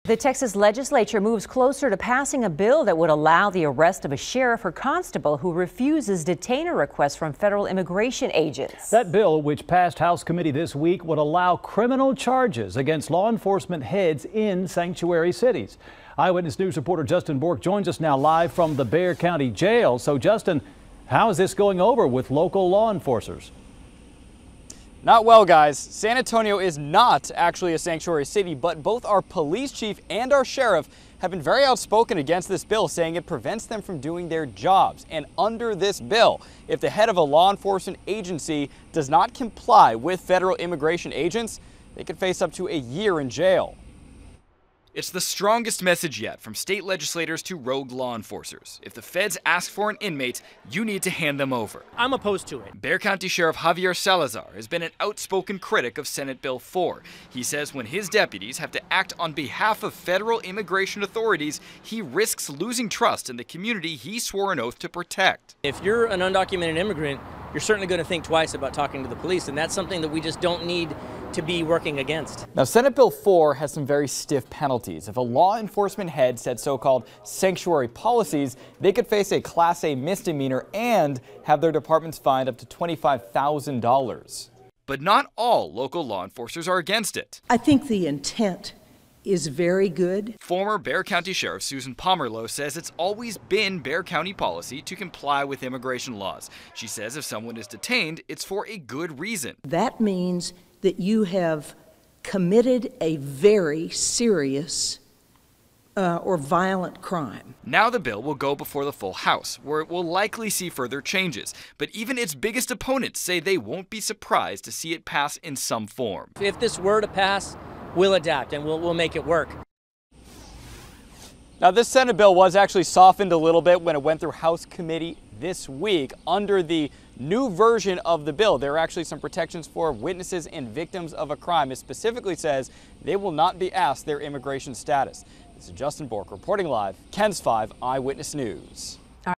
The Texas legislature moves closer to passing a bill that would allow the arrest of a sheriff or constable who refuses detainer requests from federal immigration agents. That bill, which passed House committee this week, would allow criminal charges against law enforcement heads in sanctuary cities. Eyewitness News reporter Justin Bork joins us now live from the Bexar County Jail. So, Justin, how is this going over with local law enforcers? Not well, guys. San Antonio is not actually a sanctuary city, but both our police chief and our sheriff have been very outspoken against this bill, saying it prevents them from doing their jobs. And under this bill, if the head of a law enforcement agency does not comply with federal immigration agents, they could face up to a year in jail. It's the strongest message yet from state legislators to rogue law enforcers. If the feds ask for an inmate, you need to hand them over. I'm opposed to it. Bexar County Sheriff Javier Salazar has been an outspoken critic of Senate Bill 4. He says when his deputies have to act on behalf of federal immigration authorities, he risks losing trust in the community he swore an oath to protect. If you're an undocumented immigrant, you're certainly going to think twice about talking to the police, and that's something that we just don't need to be working against. Now, Senate Bill 4 has some very stiff penalties. If a law enforcement head said so-called sanctuary policies, they could face a Class A misdemeanor and have their departments fined up to $25,000. But not all local law enforcers are against it. I think the intent is very good. Former Bexar County Sheriff Susan Pomerleau says it's always been Bexar County policy to comply with immigration laws. She says if someone is detained, it's for a good reason. That means that you have committed a very serious or violent crime. Now the bill will go before the full House, where it will likely see further changes. But even its biggest opponents say they won't be surprised to see it pass in some form. If this were to pass, we'll adapt and we'll make it work. Now, this Senate bill was actually softened a little bit when it went through House committee this week. Under the new version of the bill, there are actually some protections for witnesses and victims of a crime. It specifically says they will not be asked their immigration status. This is Justin Bork reporting live, KENS 5 Eyewitness News.